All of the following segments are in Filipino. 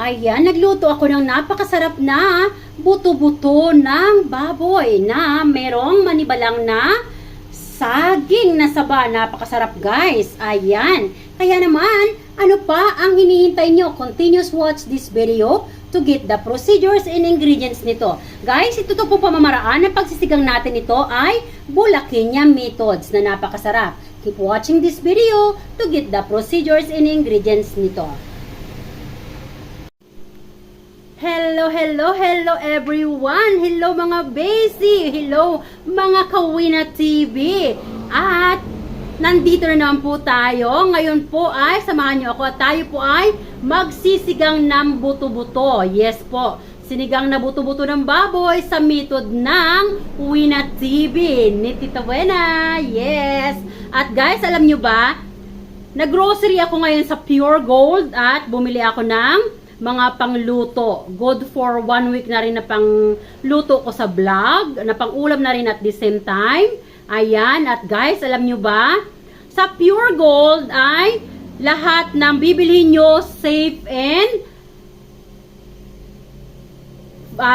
Ayan, nagluto ako ng napakasarap na buto-buto ng baboy na merong manibalang na saging na saba. Napakasarap guys. Ayan. Kaya naman, ano pa ang hinihintay nyo? Continuous watch this video to get the procedures and ingredients nito. Guys, ito po pamamaraan ng pagsisigang natin ito ay Bulakinya methods na napakasarap. Keep watching this video to get the procedures and ingredients nito. Hello everyone! Hello mga Besi! Hello mga Kawina TV! At nandito na naman po tayo. Ngayon po ay samahan niyo ako at tayo po ay magsisigang ng buto-buto. Yes po, sinigang na buto-buto ng baboy sa method ng Wina TV ni Tita Buena. Yes! At guys, alam nyo ba, nag-grocery ako ngayon sa Pure Gold at bumili ako ng mga pangluto. Good for 1 week na rin na pangluto ko sa vlog, na pangulam na rin at the same time. Ayan, at guys, alam nyo ba, sa Pure Gold ay lahat ng bibilhin nyo safe and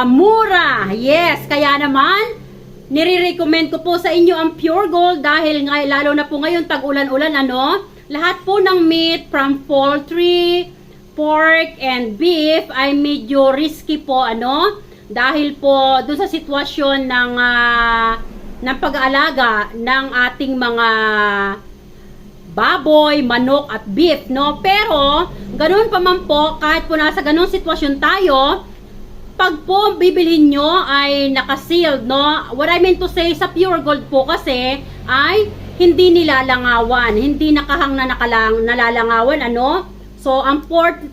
mura. Yes, kaya naman, nire-recommend ko po sa inyo ang Pure Gold dahil lalo na po ngayon tag-ulan-ulan, lahat po ng meat from poultry, pork and beef ay medyo risky po, dahil po doon sa sitwasyon ng pag-aalaga ng ating mga baboy, manok at beef, pero ganoon pa man po, kahit po nasa ganoong sitwasyon tayo, pag po bibilhin nyo ay nakasealed, what I mean to say, sa Pure Gold po kasi ay hindi nilalangawan, hindi nakahang na nalalangawan, So, ang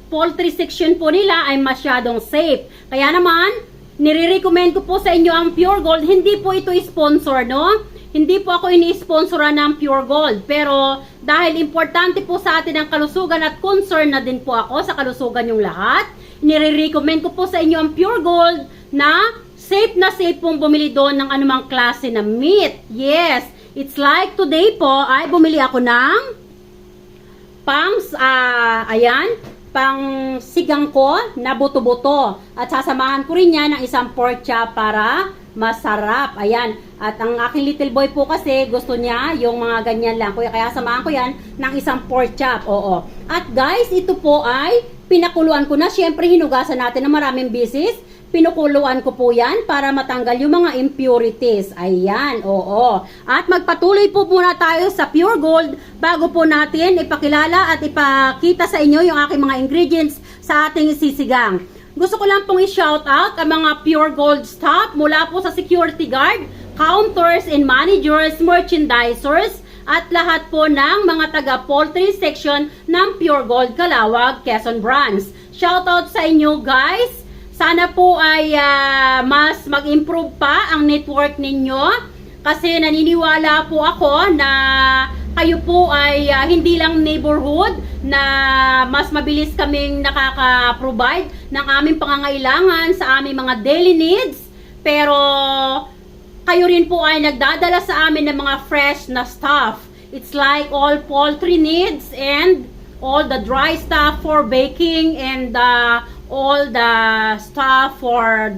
poultry section po nila ay masyadong safe. Kaya naman, nire-recommend ko po sa inyo ang Pure Gold. Hindi po ito sponsor, Hindi po ako ini-sponsora ng Pure Gold. Pero, dahil importante po sa atin ang kalusugan at concern na din po ako sa kalusugan yung lahat, nire-recommend ko po sa inyo ang Pure Gold na safe pong bumili doon ng anumang klase na meat. Yes, it's like today po ay bumili ako ng pang sigang ko na buto-buto. At sasamahan ko rin yan ng isang pork chop para masarap. Ayan. At ang aking little boy po kasi gusto niya yung mga ganyan lang. Kaya samahan ko yan ng isang pork chop. Oo. At guys, ito po ay pinakuluan ko na. Siyempre, hinugasan natin ng maraming bisis. Pinukuluan ko po yan para matanggal yung mga impurities. Ayan, oo. At magpatuloy po muna tayo sa Pure Gold bago po natin ipakilala at ipakita sa inyo yung aking mga ingredients sa ating sisigang. Gusto ko lang pong i-shout out ang mga Pure Gold staff mula po sa security guard, counters and managers, merchandisers, at lahat po ng mga taga-poultry section ng Pure Gold Calawag, Quezon Branch. Shout out sa inyo guys! Sana po ay mas mag-improve pa ang network ninyo kasi naniniwala po ako na kayo po ay hindi lang neighborhood na mas mabilis kaming nakaka-provide ng aming pangangailangan sa aming mga daily needs, pero kayo rin po ay nagdadala sa amin ng mga fresh na stuff. It's like all poultry needs and all the dry stuff for baking and all the stuff for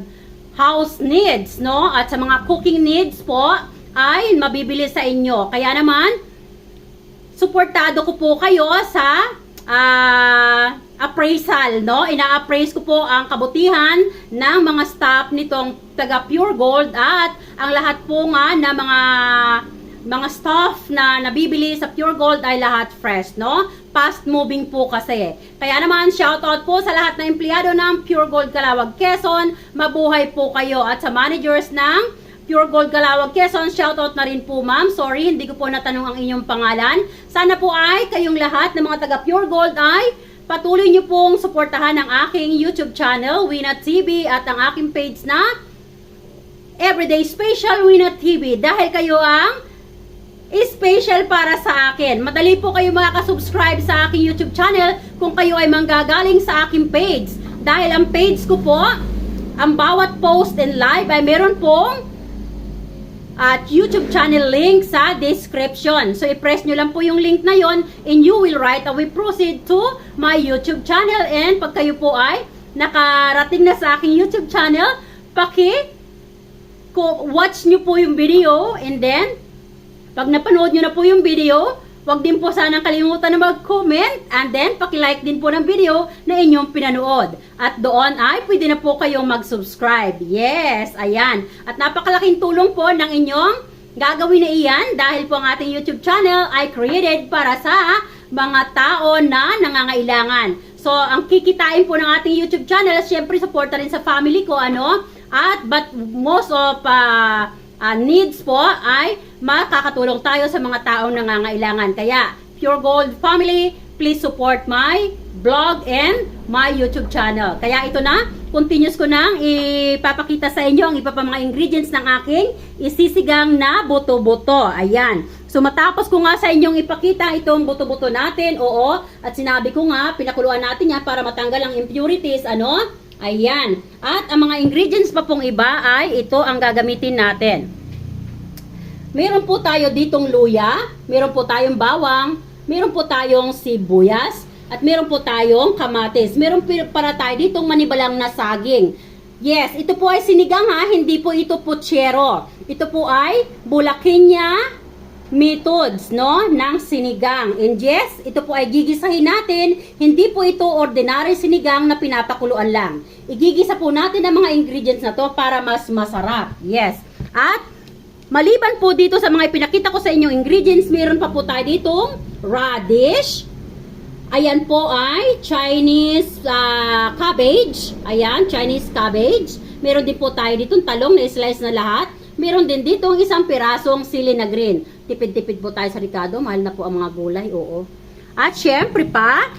house needs, At sa mga cooking needs po ay mabibili sa inyo. Kaya naman, suportado ko po kayo sa appraisal, Ina-appraise ko po ang kabutihan ng mga staff nitong taga Pure Gold at ang lahat po nga na mga stuff na nabibili sa Pure Gold ay lahat fresh, Fast moving po kasi. Kaya naman, shoutout po sa lahat na empleyado ng Pure Gold Calawag, Quezon. Mabuhay po kayo. At sa managers ng Pure Gold Calawag, Quezon, shoutout na rin po, ma'am. Sorry, hindi ko po natanong ang inyong pangalan. Sana po ay kayong lahat ng mga taga Pure Gold ay patuloy nyo pong suportahan ang aking YouTube channel, Wina TV, at ang aking page na Everyday Special Wina TV. Dahil kayo ang special para sa akin. Madali po kayo makaka-subscribe sa aking YouTube channel kung kayo ay manggagaling sa aking page. Dahil ang page ko po, ang bawat post and live ay meron pong at YouTube channel link sa description. So, i-press nyo lang po yung link na yon and you will right away proceed to my YouTube channel. And pag kayo po ay nakarating na sa aking YouTube channel, watch nyo po yung video, and then, pag napanood nyo na po yung video, wag din po sanang kalimutan na mag-comment, and then, paki-like din po ng video na inyong pinanood. At doon ay, pwede na po kayong mag-subscribe. Yes, ayan. At napakalaking tulong po ng inyong gagawin na iyan, dahil po ang ating YouTube channel ay created para sa mga tao na nangangailangan. So, ang kikitain po ng ating YouTube channel, syempre, suporta rin sa family ko, but most of needs po ay makakatulong tayo sa mga taong nangangailangan. Kaya, Pure Gold Family, please support my blog and my YouTube channel. Kaya ito na, continuous ko nang ipapakita sa inyo ang iba pa mga ingredients ng aking isisigang na buto-buto. Ayan. So, matapos ko nga sa inyong ipakita itong buto-buto natin, oo, at sinabi ko nga, pinakuluan natin yan para matanggal ang impurities, Ayan. At ang mga ingredients pa pong iba ay ito ang gagamitin natin. Meron po tayo ditong luya, meron po tayong bawang, meron po tayong sibuyas, at meron po tayong kamatis. Meron para tayo ditong manibalang na saging. Yes, ito po ay sinigang hindi po ito putsero. Ito po ay bulakinya methods, ng sinigang. And yes, ito po ay gigisahin natin. Hindi po ito ordinary sinigang na pinapakuluan lang. Igigisa po natin ang mga ingredients na to para mas masarap. Yes. At maliban po dito sa mga ipinakita ko sa inyong ingredients, meron pa po tayo ditong radish. Ayan po ay Chinese cabbage. Ayan, Chinese cabbage. Meron din po tayo ditong talong na slice na lahat. Meron din dito isang pirasong sili na green. Tipid-tipid po tayo sa Ricardo. Mahal na po ang mga gulay, oo. At syempre pa,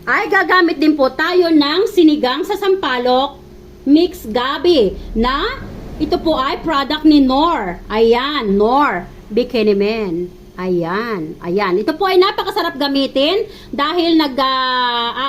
ay gagamit din po tayo ng sinigang sa sampalok mix gabi na ito po ay product ni Knorr. Ayan, Knorr Bikini Men. Ayan, ayan. Ito po ay napakasarap gamitin dahil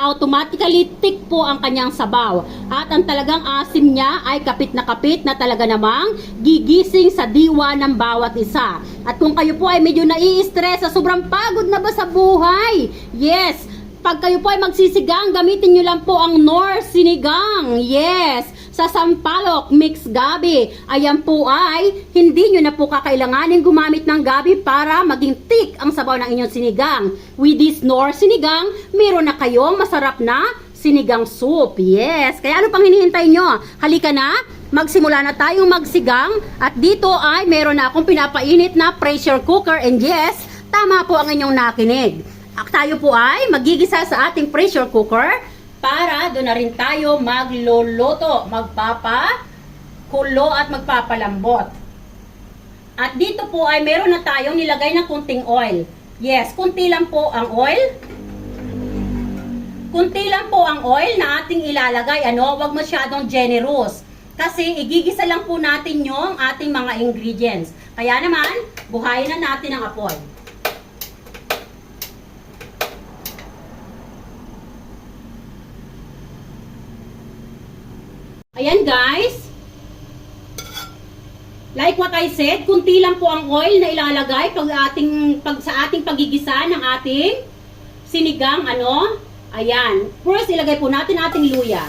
automatically tick po ang kanyang sabaw. At ang talagang asim niya ay kapit na talaga namang gigising sa diwa ng bawat isa. At kung kayo po ay medyo nai-stress sa sobrang pagod na ba sa buhay, yes, pag kayo po ay magsisigang, gamitin nyo lang po ang Knorr Sinigang. Yes, sa sampalok mix gabi. Ayan po ay hindi nyo na po kakailanganin gumamit ng gabi para maging thick ang sabaw ng inyong sinigang. With this Knorr Sinigang, meron na kayong masarap na sinigang soup. Yes, kaya ano pang hinihintay nyo? Halika na, magsimula na tayong magsigang. At dito ay meron na akong pinapainit na pressure cooker. And yes, tama po ang inyong nakinig. At tayo po ay magigisa sa ating pressure cooker para doon na rin tayo magluluto, magpapakulo at magpapalambot. At dito po ay meron na tayong nilagay na kunting oil. Yes, kunti lang po ang oil. Kunti lang po ang oil na ating ilalagay. Wag masyadong generous. Kasi igigisa lang po natin yung ating mga ingredients. Kaya naman, buhayin na natin ang apoy. Ayan guys, like what I said, kunti lang po ang oil na ilalagay sa ating pagigisa ng ating sinigang, Ayan, first ilagay po natin ating luya.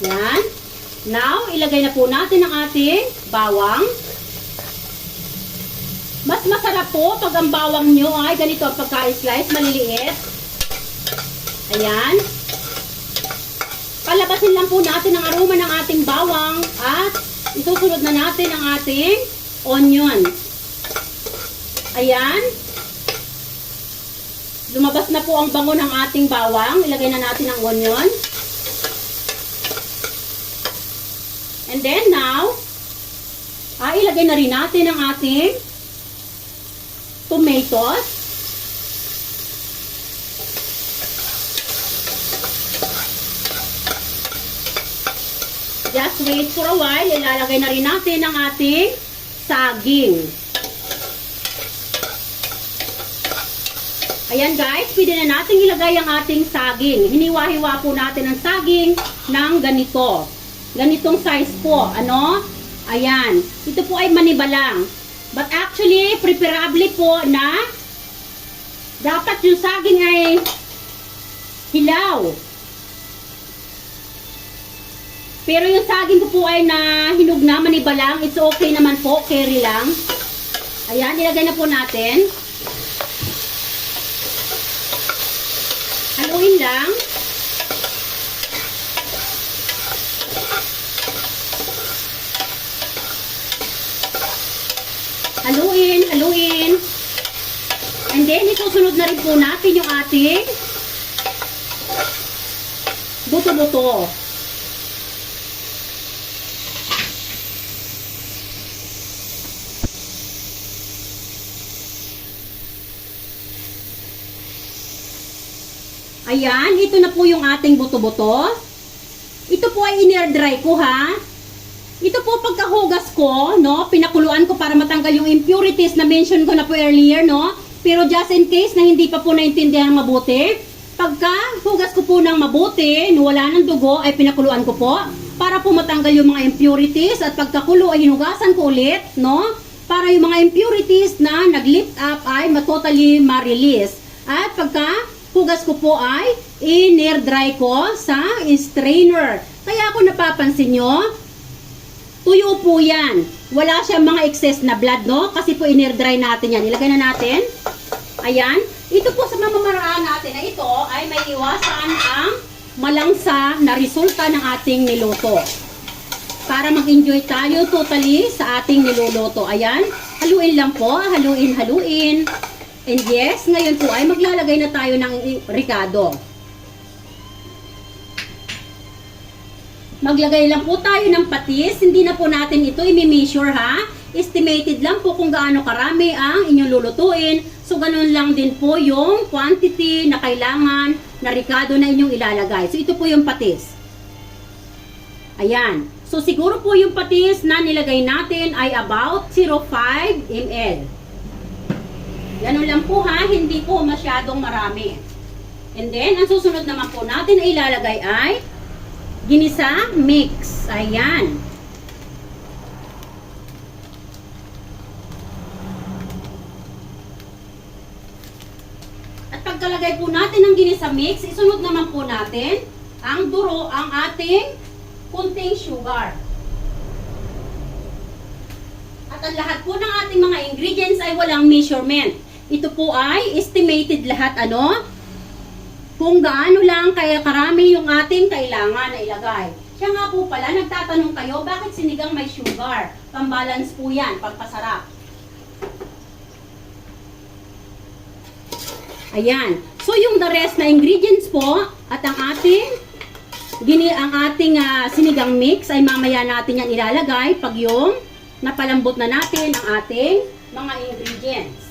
Yan. Now, ilagay na po natin ang ating bawang. Mas masarap po pag ang bawang nyo ay ganito ang pagka-slice, maliliit. Ayan. Palabasin lang po natin ang aroma ng ating bawang at isusunod na natin ang ating onion. Ayan. Lumabas na po ang bango ng ating bawang. Ilagay na natin ang onion. And then now, ilagay na rin natin ang ating tomatoes. Just wait for a while. Ilalagay na rin natin ang ating saging. Ayan guys, pwede na natin ilagay ang ating saging. Hiniwa-hiwa po natin ang saging ng ganito. Ganitong size po. Ayan. Ito po ay manibalang. But actually, preferably po na Dapat yung saging ay hilaw. Pero yung saging ko po ay na hinog na, maniba lang. It's okay naman po, carry lang. Ayan, ilagay na po natin. Haluin lang. Haluin, haluin. And then, isusunod na rin po natin yung ating buto-buto. Ayan, ito na po yung ating buto-buto. Ito po ay in-air dry ko ha. Ito po pagkahugas ko, no, pinakuluan ko para matanggal yung impurities na mention ko na po earlier, no. Pero just in case na hindi pa po naintindihan mabuti, pagkahugas ko po ng mabuti, no, wala ng dugo, ay pinakuluan ko po para po matanggal yung mga impurities at pagkakulo ay hinugasan ko ulit, no, para yung mga impurities na nag-lift up ay totally ma-release. At pagkahugas ko po ay in-air dry ko sa strainer. Kaya kung napapansin nyo, tuyo po yan. Wala siyang mga excess na blood, no? Kasi po in-air dry natin yan. Ilagay na natin. Ayan. Ito po sa mamamaraan natin na ito ay may iwasan ang malangsa na resulta ng ating niluto. Para mag-enjoy tayo totally sa ating niluluto. Ayan. Haluin lang po. Haluin, haluin. And yes, ngayon po ay maglalagay na tayo ng ricado. Maglagay lang po tayo ng patis. Hindi na po natin ito i-measure ha. Estimated lang po kung gaano karami ang inyong lulutuin. So, ganun lang din po yung quantity na kailangan na ricado na inyong ilalagay. So, ito po yung patis. Ayan. So, siguro po yung patis na nilagay natin ay about 0.5 ml. Ganun lang po ha. Hindi po masyadong marami. And then, ang susunod naman po natin ay ilalagay ay ginisa mix. Ayan. At pagkalagay po natin ng ginisa mix, isunod naman po natin ang duro, ang ating kunting sugar. At ang lahat po ng ating mga ingredients ay walang measurement. Ito po ay estimated lahat kung gaano lang kaya karami yung ating kailangan na ilagay. Siya nga po pala, nagtatanong kayo, bakit sinigang may sugar? Pambalance po yan, pampasarap. Ayan. So, yung the rest na ingredients po, at ang ating sinigang mix, ay mamaya natin yan ilalagay pag yung napalambot na natin ang ating mga ingredients.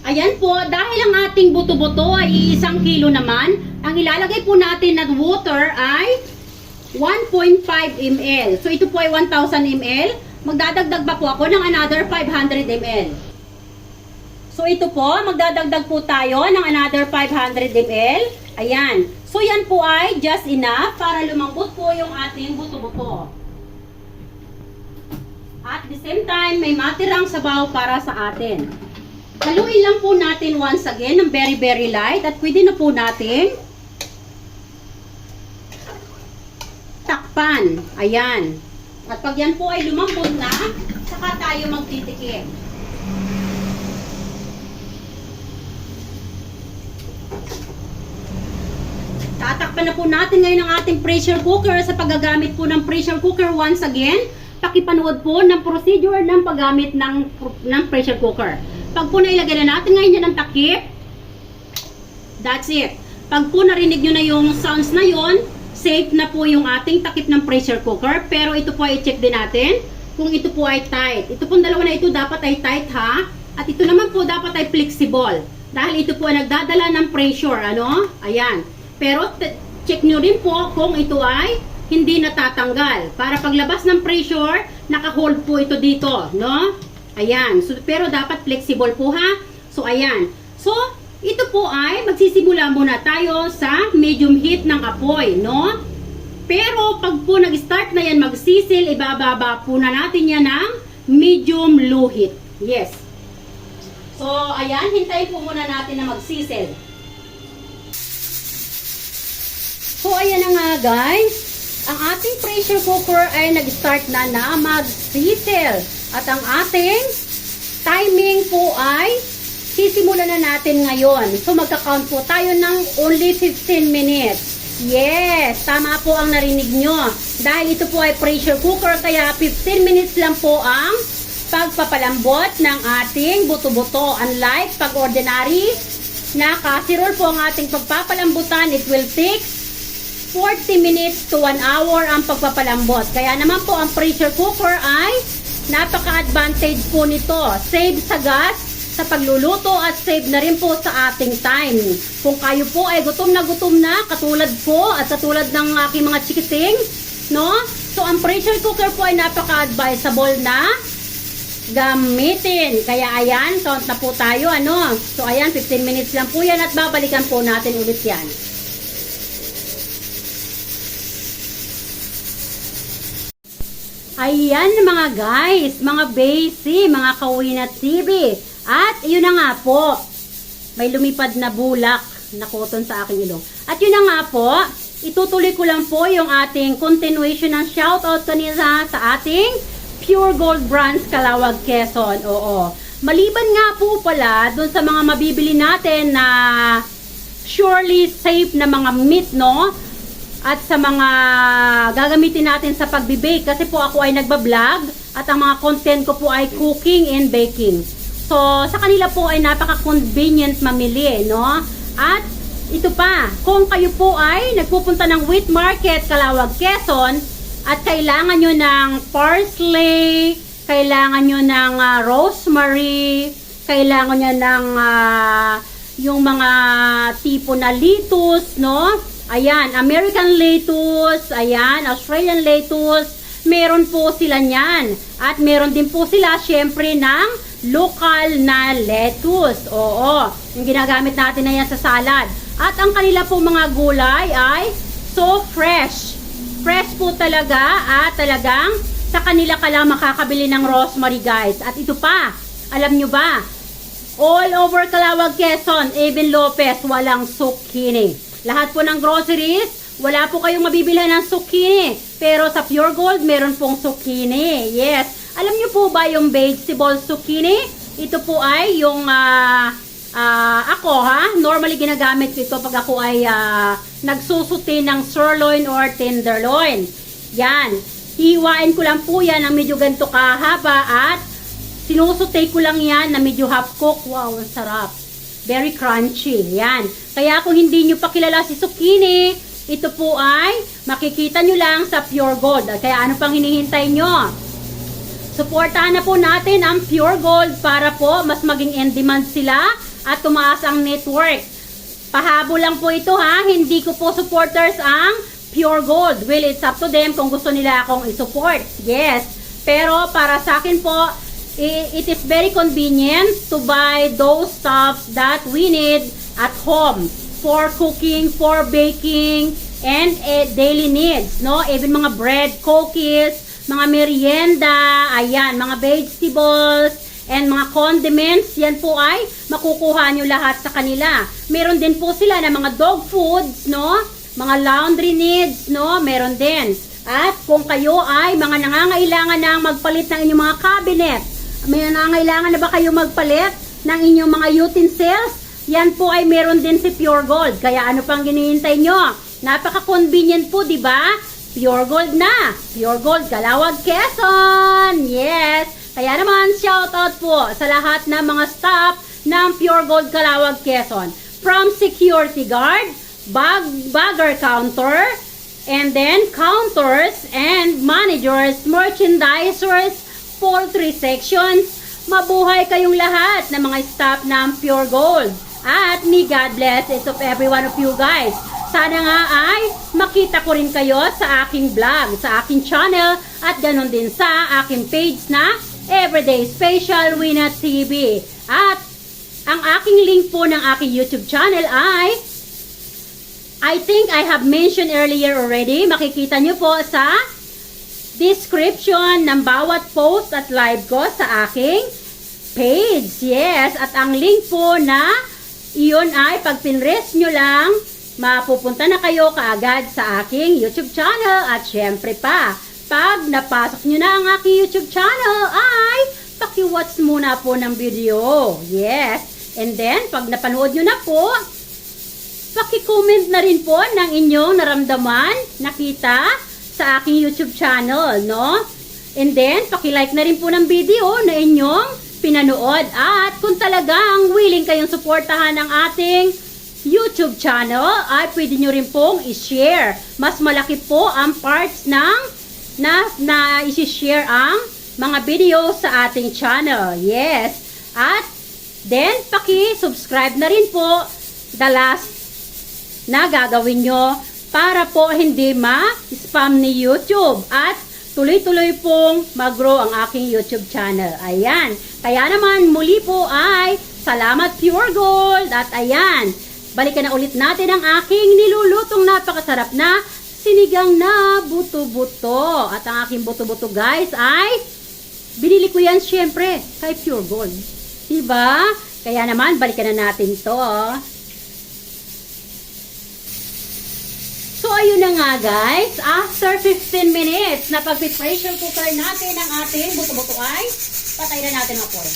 Ayan po, dahil ang ating buto-buto ay 1 kilo naman, ang ilalagay po natin na water ay 1.5 ml. So ito po ay 1,000 ml. Magdadagdag pa po ako ng another 500 ml. So ito po, magdadagdag po tayo ng another 500 ml. Ayan. So yan po ay just enough para lumambot po yung ating buto-buto. At the same time, may matirang sabaw para sa atin. Haluin lang po natin once again ng very very light at pwede na po natin takpan. Ayan. At pag yan po ay lumambot na, saka tayo magtitikim. Tatakpan na po natin ngayon ang ating pressure cooker sa paggagamit po ng pressure cooker once again. Pakipanood po ng procedure ng paggamit ng pressure cooker. Pag po nailagay na natin ngayon yan ng takip, that's it. Pag po narinig nyo na yung sounds na yon, safe na po yung ating takip ng pressure cooker. Pero ito po ay check din natin kung ito po ay tight. Ito pong dalawa na ito dapat ay tight ha. At ito naman po dapat ay flexible. Dahil ito po ay nagdadala ng pressure. Ano? Ayan. Pero check nyo rin po kung ito ay hindi natatanggal. Para paglabas ng pressure, naka-hold po ito dito. No? Ayan. So, pero dapat flexible po ha. So, ayan. So, ito po ay magsisimula muna tayo sa medium heat ng apoy. No? Pero pag po nag-start na yan magsisil, ibababa po na natin yan ng medium low heat. Yes. So, ayan, hintayin po muna natin na magsisil. So, ayan na nga guys. Ang ating pressure cooker ay nag-start na magsisil. At ang ating timing po ay sisimulan na natin ngayon. So, magka-count po tayo ng only 15 minutes. Yes, tama po ang narinig nyo. Dahil ito po ay pressure cooker, kaya 15 minutes lang po ang pagpapalambot ng ating buto-buto. Unlike pag ordinary na casserole po ang ating pagpapalambutan, it will take 40 minutes to 1 hour ang pagpapalambot. Kaya naman po ang pressure cooker ay napaka-advantage po nito. Save sa gas sa pagluluto at save na rin po sa ating time. Kung kayo po ay gutom na, katulad po at katulad ng aking mga chikiting, no? So, ang pressure cooker po ay napaka-advisable na gamitin. Kaya, ayan, count na po tayo, ano? So, ayan, 15 minutes lang po yan at babalikan po natin ulit yan. Ayan mga guys, mga basi, mga Kawina TV. At yun na nga po, may lumipad na bulak na cotton sa aking ilong. At yun na nga po, itutuloy ko lang po yung ating continuation ng shoutout kanina sa ating Pure Gold Brands Calawag, Quezon. Oo. Maliban nga po pala dun sa mga mabibili natin na surely safe na mga meat, no? At sa mga gagamitin natin sa pagbe-bake, kasi po ako ay nagba-vlog at ang mga content ko po ay cooking and baking. So, sa kanila po ay napaka-convenient mamili, no? At ito pa, kung kayo po ay nagpupunta ng wheat market, Calawag, Quezon, at kailangan nyo ng parsley, kailangan nyo ng rosemary, kailangan nyo ng yung mga tipo na lettuce, no? Ayan, American lettuce, ayan, Australian lettuce, meron po sila niyan. At meron din po sila, syempre, ng local na lettuce. Oo, yung ginagamit natin na yan sa salad. At ang kanila po mga gulay ay so fresh. Fresh po talaga at talagang sa kanila ka lang makakabili ng rosemary, guys. At ito pa, alam nyo ba, all over Calawag, Quezon, even Lopez, walang zucchini. Lahat po ng groceries, wala po kayong mabibilhan ng zucchini. Pero sa Pure Gold, meron pong zucchini. Yes. Alam niyo po ba yung vegetable zucchini? Ito po ay yung ako normally ginagamit ko ito pag ako ay nagsusuti ng sirloin or tenderloin. Yan. Hiwain ko lang po yan ng medyo ganito kahaba at sinusuti ko lang yan na medyo half cook. Wow, ang sarap. Very crunchy. Yan. Kaya kung hindi nyo pa kilala si zucchini, ito po ay makikita nyo lang sa Pure Gold. Kaya ano pang hinihintay nyo? Suportahan na po natin ang Pure Gold para po mas maging in demand sila at tumaas ang network. Pahabo lang po ito ha, hindi ko po supporters ang Pure Gold. Well, it's up to them kung gusto nila akong i-support. Yes, pero para sa akin po, it is very convenient to buy those stuffs that we need at home for cooking, for baking, and daily needs, no? Even mga bread, cookies, mga merienda, ayan, mga vegetables, and mga condiments, yan po ay makukuha nyo lahat sa kanila. Meron din po sila na mga dog foods, no? Mga laundry needs, no? Meron din. At kung kayo ay mga nangangailangan na magpalit ng inyong mga cabinet, may nangangailangan na ba kayo magpalit ng inyong mga utensils? Yan po ay meron din si Pure Gold. Kaya ano pang hinihintay nyo? Napaka-convenient po, di ba? Pure Gold na. Pure Gold, Calawag, Quezon. Yes. Kaya naman, shoutout po sa lahat ng mga staff ng Pure Gold, Calawag, Quezon. From security guard, bagger counter, and then counters and managers, merchandisers, poultry sections. Mabuhay kayong lahat ng mga staff ng Pure Gold. At may God bless each of every one of you guys. Sana nga ay makita ko rin kayo sa aking vlog, sa aking channel, at ganon din sa aking page na Everyday Special Wina TV. At ang aking link po ng aking YouTube channel ay I think I have mentioned earlier already. Makikita nyo po sa description ng bawat post at live ko sa aking page. Yes, at ang link po na iyon ay pag pinrest nyo lang, mapupunta na kayo kaagad sa aking YouTube channel. At syempre pa, pag napasok nyo na ang aking YouTube channel ay paki-watch muna po ng video. Yes, and then pag napanood nyo na po, paki-comment na rin po ng inyong naramdaman, nakita sa aking YouTube channel, no? And then, paki-like na rin po ng video na inyong pinanood. At kung talagang willing kayong suportahan ang ating YouTube channel, ay pwede nyo rin pong i-share. Mas malaki po ang parts ng na i-share ang mga video sa ating channel. Yes. At then, paki-subscribe na rin po the last na gagawin nyo para po hindi ma-spam ni YouTube at tuloy-tuloy pong mag-grow ang aking YouTube channel. Ayan. Kaya naman muli po ay salamat Pure Gold. At ayan, balikan na ulit natin ang aking nilulutong napakasarap na sinigang na buto-buto. At ang aking buto-buto guys ay binili ko yan syempre kay Pure Gold. Diba? Kaya naman balikan na natin to. So, ayun na nga guys, after 15 minutes na pag-pressure cooker natin ang ating buto-buto ay, patay na natin ang apoy.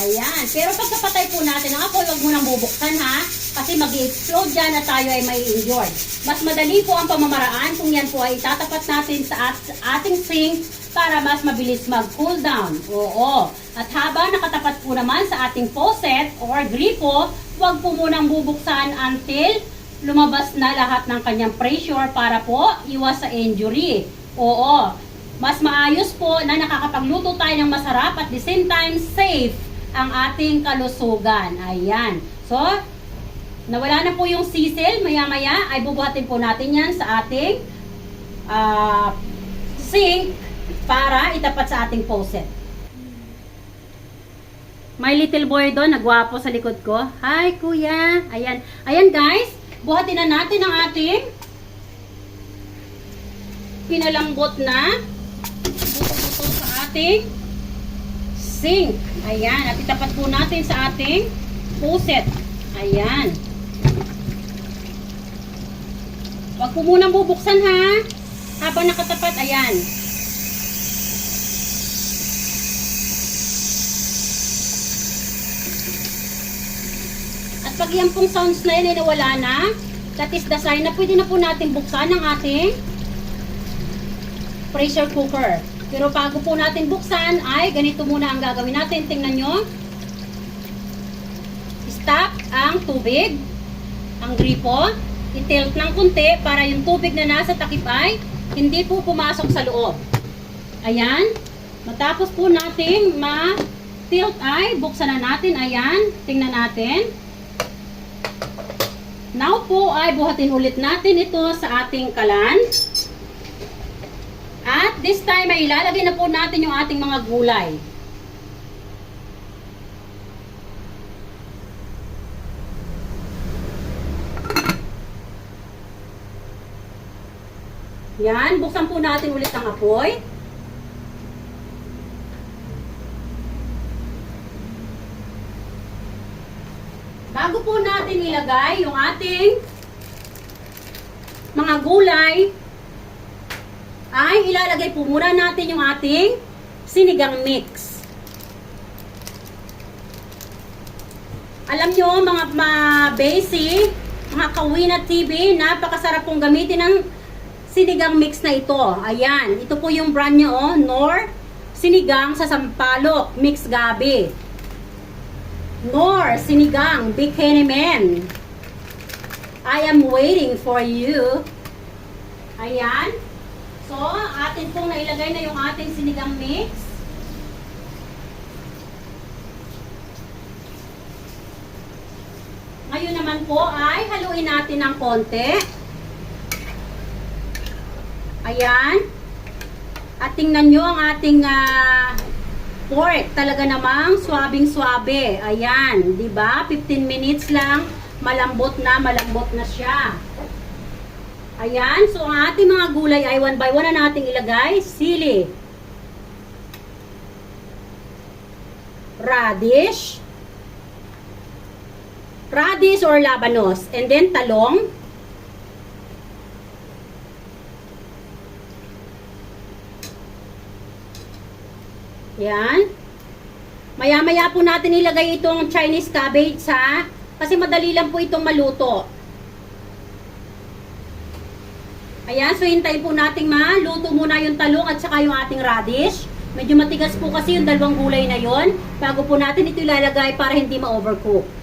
Ayan, pero pagkapatay po natin ang apoy, huwag mo nang bubuksan ha, kasi mag-i-explode dyan at tayo ay may injured. Mas madali po ang pamamaraan kung yan po ay itatapat natin sa ating sink para mas mabilis mag-cool down. Oo, at habang nakatapat po naman sa ating faucet or gripo, huwag po munang bubuksan until lumabas na lahat ng kanyang pressure para po iwas sa injury. Oo, mas maayos po na nakakapagluto tayo ng masarap at the same time safe ang ating kalusugan. Ayan. So, nawala na po yung sisil. Maya-maya ay bubuhatin po natin yan sa ating sink para itapat sa ating faucet. May little boy doon, nagwapo sa likod ko. Hi, kuya. Ayan. Ayan, guys. Buhatin na natin ang ating pinalambot na buto-buto sa ating sink. Ayan. At itapat po natin sa ating faucet. Ayan. Huwag po munang bubuksan ha. Habang nakatapat, ayan. Pag yan pong sounds na yun ay nawala na, that is the sign na pwede na po natin buksan ang ating pressure cooker. Pero bago po natin buksan, ay ganito muna ang gagawin natin. Tingnan nyo. Stop ang tubig, ang gripo. I-tilt ng kunti para yung tubig na nasa takip ay hindi po pumasok sa loob. Ayan. Matapos po natin ma-tilt ay buksan na natin. Ayan. Tingnan natin. Now po ay buhatin ulit natin ito sa ating kalan. At this time ay ilalagay na po natin yung ating mga gulay. Yan, buksan po natin ulit ang apoy. Bago po natin ilagay yung ating mga gulay, ay ilalagay po muna natin yung ating sinigang mix. Alam nyo mga basic, mga Kawina TV, napakasarap pong gamitin ng sinigang mix na ito. Ayan, ito po yung brand nyo, oh, Nor Sinigang sa Sampalok Mix Gabi. Nor Sinigang Bikini Men. I am waiting for you. Ayan. So, atin pong nailagay na yung ating sinigang mix. Ngayon naman po ay haluin natin ng konti. Ayan. At tingnan nyo ang ating pork. Talaga namang swabing-swabe. Ayan. Diba? 15 minutes lang. Malambot na siya. Ayan, so ang ating mga gulay ay one by one na nating ilagay. Sili, radish or labanos, and then talong, yan. Maya-maya po natin ilagay itong Chinese cabbage ha, kasi madali lang po itong maluto. Ayan, so hintayin po natin maluto muna yung talong at saka yung ating radish. Medyo matigas po kasi yung dalawang gulay na yon. Bago po natin ito ilalagay para hindi ma-overcook.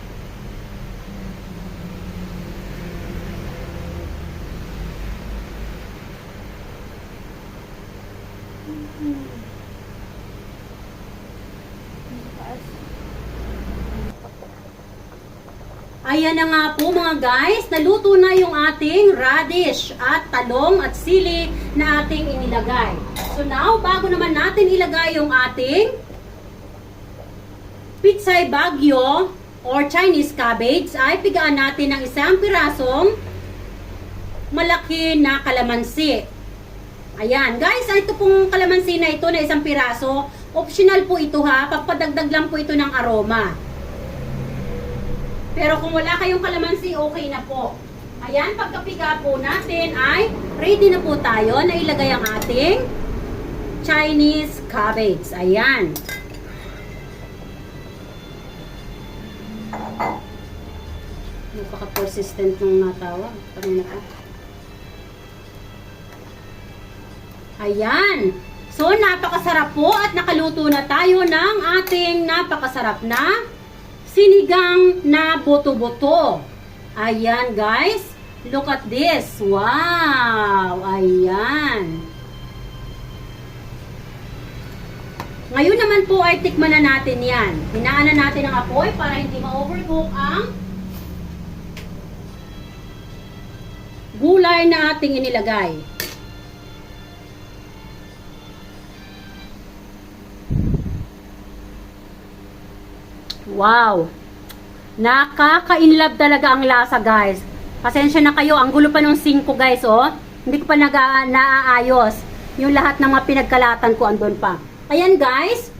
Ayan na nga po mga guys, naluto na yung ating radish at talong at sili na ating inilagay. So now, bago naman natin ilagay yung ating pitsay bagyo or Chinese cabbage, ay pigaan natin ng isang pirasong malaki na kalamansi. Ayan guys, ito pong kalamansi na ito na isang piraso, optional po ito ha, pagpadagdag lang po ito ng aroma. Pero kung wala kayong kalamansi, okay na po. Ayan, pagkapiga po natin ay ready na po tayo na ilagay ang ating Chinese cabbage. Ayan. Napaka-persistent ng natawa. Ayan. So, napakasarap po at nakaluto na tayo ng ating napakasarap na sinigang na buto-buto. Ayan guys. Look at this. Wow. Ayan. Ngayon naman po ay tikman na natin yan. Hinaan na natin ang apoy para hindi ma-overcook ang gulay na ating inilagay. Wow! Nakaka-inlove talaga ang lasa guys. Pasensya na kayo, ang gulo pa ng 5 guys oh. Hindi ko pa naaayos. Yung lahat ng mga pinagkalatan ko andun pa. Ayan guys.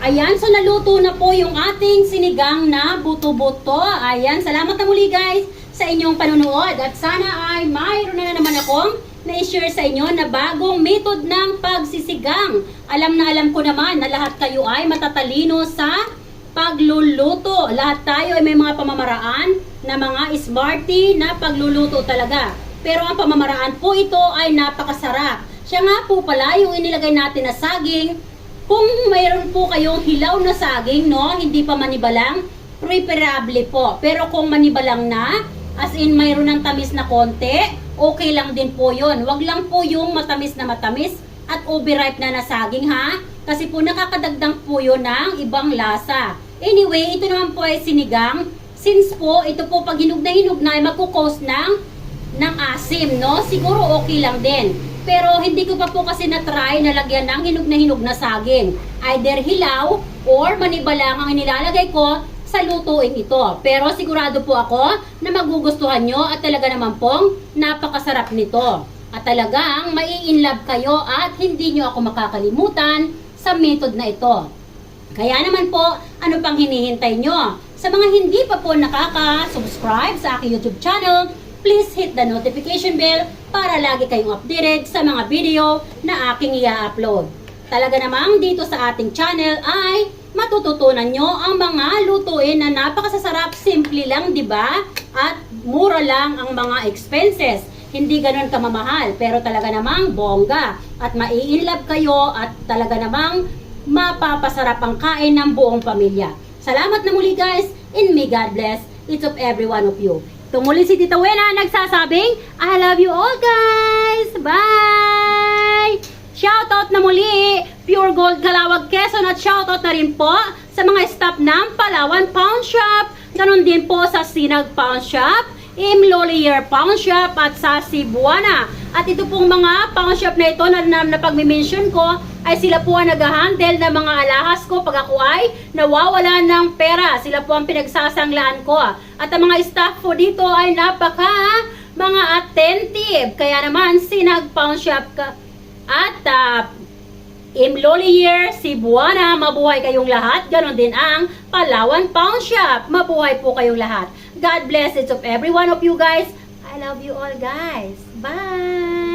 Ayan, so naluto na po yung ating sinigang na buto-buto. Ayan, salamat na muli guys sa inyong panunood. At sana ay mayroon na naman akong na-share sa inyo na bagong method ng pagsisigang. Alam na alam ko naman na lahat kayo ay matatalino sa pagluluto. Lahat tayo ay may mga pamamaraan na mga smarty na pagluluto talaga. Pero ang pamamaraan po ito ay napakasarap. Siya nga po pala yung inilagay natin na saging. Kung mayroon po kayong hilaw na saging, no, hindi pa manibalang, preferable po. Pero kung manibalang na, as in mayroon ng tamis na konti, okay lang din po yun. Wag lang po yung matamis na matamis at overripe na nasaging ha. Kasi po nakakadagdag po yun ng ibang lasa. Anyway, ito naman po ay sinigang. Since po, ito po pag hinug na ay magkukos ng asim, no? Siguro okay lang din. Pero hindi ko pa po kasi na-try na lagyan ng hinug na saging. Either hilaw or manibalang ang inilalagay ko sa lutuin ito. Pero sigurado po ako na magugustuhan nyo at talaga naman pong napakasarap nito. At talagang mai-inlove kayo at hindi nyo ako makakalimutan sa method na ito. Kaya naman po, ano pang hinihintay nyo? Sa mga hindi pa po nakaka-subscribe sa aking YouTube channel, please hit the notification bell para lagi kayong updated sa mga video na aking i-upload. Talaga namang dito sa ating channel ay matututunan nyo ang mga lutuin na napakasasarap, simple lang, di ba? At mura lang ang mga expenses. Hindi ganoon kamamahal, pero talaga namang bongga. At mai-inlove kayo at talaga namang mapapasarap ang kain ng buong pamilya. Salamat na muli guys, and may God bless each of every one of you. Ito muli si Tita Wena nagsasabing, I love you all guys! Bye! Shoutout na muli, Pure Gold Calawag Quezon at shoutout na rin po sa mga staff ng Palawan Pawn Shop. Ganon din po sa Sinag Pawn Shop. Imlolier Pawn Shop at sa Cebuana. At ito pong mga pawn shop na ito na pag-mention ko ay sila po ang nag-handle ng mga alahas ko pag ako ay nawawala ng pera. Sila po ang pinagsasanglaan ko. At ang mga staff po dito ay napaka mga attentive. Kaya naman Sinag Pawn Shop ka at Imlolier, Cebuana, mabuhay kayong lahat. Ganon din ang Palawan Pawn Shop. Mabuhay po kayong lahat. God bless each of every one of you guys. I love you all guys. Bye!